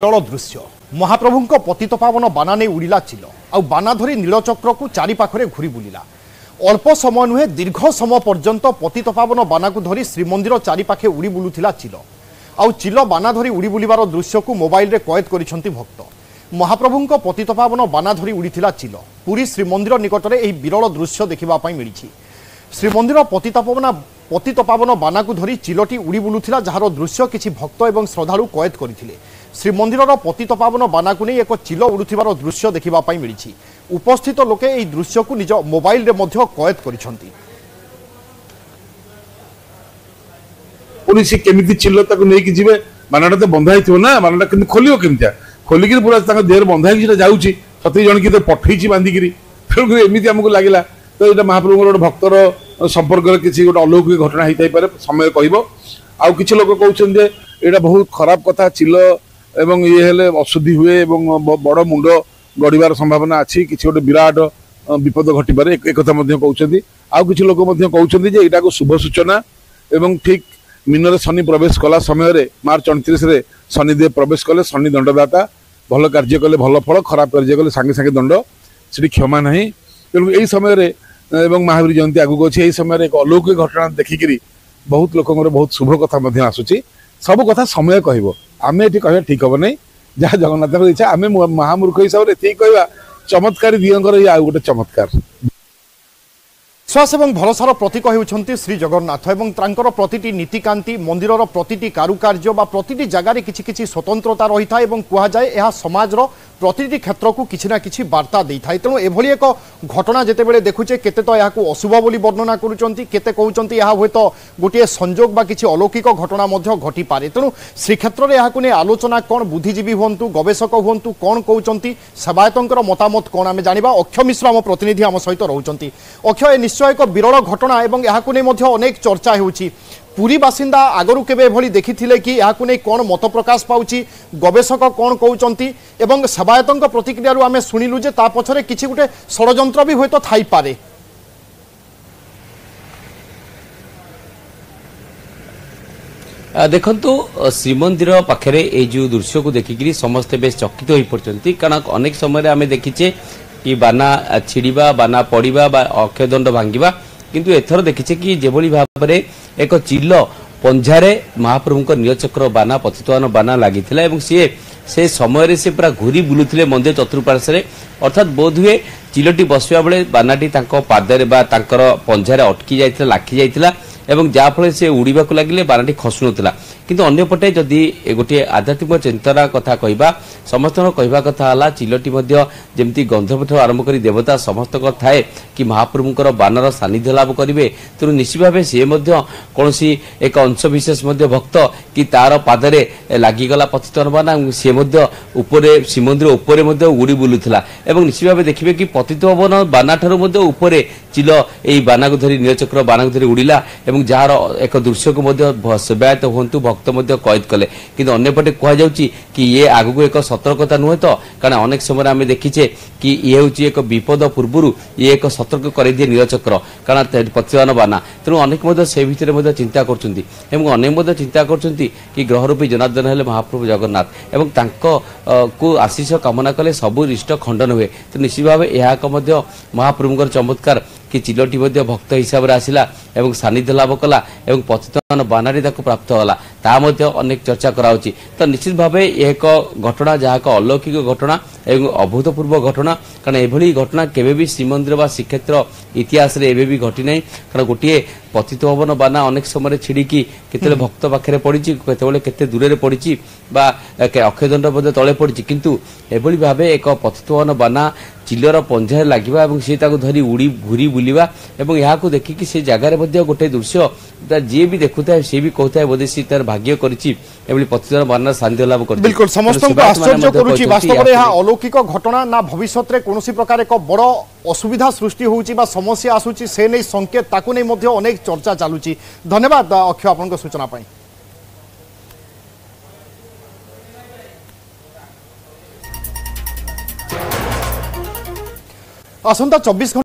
विरल दृश्य महाप्रभु पतित पावन बाना नहीं उड़िला चिल आ बाना धरी नीलचक्र को चारिपाखे घूरी बुलिला। अल्प समय नुहे दीर्घ समय पर्यंत पतित पावन बाना को धरी श्रीमंदिर चारिपाखे उड़ी बुलुथिला चिल आउ चिल बाना धरी उड़ी बुलिबार दृश्य को मोबाइल रे कैद करिसंती भक्त। महाप्रभु पतित पावन बाना धरी उड़ीथिला चिल पुरी श्रीमंदिर निकटरे एही विरल दृश्य देखिबा पई मिलिछि। श्रीमंदिर पतित पावन बाना को धरी चिलटी उड़ी बुलुथिला जार दृश्य किछि भक्त एवं श्रद्धालु कैद करथिले। श्रीमंदिर पतित पावन बाना को नहीं एक चिल उड़ुथिबार दृश्य देखिबा पई मिलिछि। उपस्थित लोके एही दृश्य को निज मोबाइल रे मध्य कैद करिसंती। पुलिस केमिति चिल्ल ताको नै कि जिवे बानाटा तो बंधा हिथिबो ना बानाटा किंतु खोलियो केमितिया खोलिक पूरा ताको देहर बंधा हिछि जाउछि सती जण कि तो पठैछि बांधिकिरी फिर एमिति हमको लागिला तो एटा महाप्रभुर गोटे भक्तर संपर्क किसी गोटे अलौकिक घटना होता पारे समय कहबो। आउ किछि लोक कहउछन जे एटा बहुत खराब कथा चिल्ल एवं ये हेले अशुद्धि हुए एवं बड़ मुंड गड़िबार संभावना अच्छी किसी गोटे विराट विपद घटी पारे एक कथा मध्य कहउछन्ती। आउ किछि लोक मध्य कहउछन्ती जे एटा को शुभ सूचना एवं ठीक मीनर शनि प्रवेश कला समय रे मार्च 29 रे शनिदेव प्रवेश कले शनि दंडदाता भल कार्य कले भल फल खराब कार्य कले सांगे सांगे दंड सेठी क्षमा नहीं। तेणु यही समय रे एवं महावीर जयंती आगु अच्छे यही समय एक अलौकिक घटना देखिकी बहुत लोक बहुत शुभ कथा आसूची सब कथा समय कहब आम ये कह ठीक हम नहीं जहाँ जगन्नाथ इच्छा आम महामूर्ख हिसाब से कहवा चमत्कारी दियंकर ये गोटे चमत्कार। विश्वास एवं भरोसार प्रतीक होउछन्ति श्री जगन्नाथ एवं तांकर प्रतिटी नीतिकांति मंदिरर प्रतिटी कारुकार्य बा प्रतिटी जगार किछि किछि स्वतंत्रता रही था एवं कहा जाए यह समाजर प्रतिटी क्षेत्र को किछि ना किछि वार्ता दे था। तेणु एभली एक घटना जेतेबेले देखुचे केते तो यहाकू अशुभ बोली वर्णना करुचंती केते कहउचंती यहा होय तो गोटे संजोग बा किछि अलौकिक घटना मध्य घटी पारे। तेणु श्रीक्षेत्र रे यहाकू ने आलोचना कोन बुद्धिजीवी हुंतु गवेषक हुंतु कोन कहउचंती सेवायतंकर मतामत कोन आमे जानिबा। अक्षय मिश्र आम प्रतिनिधि आम सहित रहउचंती। अक्षय निश्चय एक विरल घटना एवं यहाकू ने मध्य अनेक चर्चा हेउछि। पुरी बासिंदा आगरू केबे भली देखिथिले कि यहाकू नै कोन मत प्रकाश पाउछि गवेषक कोन कहउचंती एवं सेवायतंक प्रतिक्रिया रु आमे सुनिलु जे ता पछरे किछि गुटे षडयंत्र भी होय तो थाई पारे। देखंतु श्रीमंदिर पाखरे ए जो दृश्य को देखिकी समस्ते बेस चकित हो पड़ती कारण अनेक समय आम देखीचे कि बाना छिड़वा बाना पड़ा बा अक्षयदंड भांगा किंतु एथर देखीचे कि जेभली भाबरे एक चिल्ल पंजारे महाप्रभु नीलचक्र बाना पतितवान बाना लगी से समय से पूरा घूरी बुलुथिले मंदिर चतुर्पार्श्वे अर्थात बोध हुए चिलटी बसवा बेले बानाटी पादरे बा पंजारे अटकी जाइथिला लाखी जाइथिला एवं जाफल से उड़ीबा को लगिले बानाटी खसुनुला किंतु अन्यपटे जदि गोटे आध्यात्मिक चिंतना कथा कहबा समस्त कहबा कथा हला चिलटी मध्य जेमती गंधपठ आरंभ करी देवता समस्त थाए कि महाप्रभुंकर बानर सानिध्य लाभ करिवे। तेणु निश्चित भाव सी कौनसी एक अंश विशेष भक्त कि तार पादरे लागिगला पतितवान बाना सी उपरे श्रीमंदिर उपरे उड़ी बुलुथिला एवं निश्चित भाव देखिए कि पतितपावन बाना ठारू उपरे चिल एई बाना को धरी नीलचक्र बाना को धरी उड़िला एवं जार एक दृश्य को सेवायत हुंतु भक्त कैद कले किंतु अन्यपटे कहुच्छी कि ये आगु एक सतर्कता नुहे तो कारण अनेक समय आम देखीचे कि ये हूँ एक विपद पूर्व ये एक सतर्क कर दिए नीलचक्र कारण पतितवान बाना। तेणु अनेक से भितर चिंता कर चिंता कि ग्रहरूपी जनार्दन हेले महाप्रभु जगन्नाथ एवं को आशीष कामना कले सबू रिष्ट खंडन हुए। तो निश्चित भाव यह महाप्रभुंर चमत्कार कि चिलटी भक्त हिसाब से आसला एवं सानिध्य लाभ कला एवं पतितवान बानाटी प्राप्त होला ता अनेक चर्चा कराउची। तो निश्चित भाव एक घटना जहाँ अलौकिक घटना एवं अभूतपूर्व घटना कारण एभली घटना केबे भी श्रीमंदिर बा श्रीक्षेत्र इतिहास रे एबे भी घटी नहीं कारण गोटे पतित पावन बाना अनेक समय छिड़िकी केते भक्त पाखे पड़ी केते दूर पड़ी बा अक्षयदंड तले पड़ी किंतु एभली भाव एक पतित पावन बाना चिल्लर पंजारे लगे और सी धरी उड़ी घूरी बुलवा और यहाँ देखिकी से जगार गोटे दृश्य जी भी देखुता है सी भी कहता है बोधे सी तार भाग्य करिछि एभली पतितवान बाना सानिध्य लाभ कर। बिल्कुल समस्त आश्चर्य करुछि वास्तव में यह अलौकिक घटना ना भविष्य रे कोनोसी प्रकार एक बड़ असुविधा सृष्टि होउछि बा समस्या आसुछि से नै संकेत ताकू नै मध्ये अनेक चर्चा चालुछि। धन्यवाद अक्षय आपन सूचना पाई। आसंता 24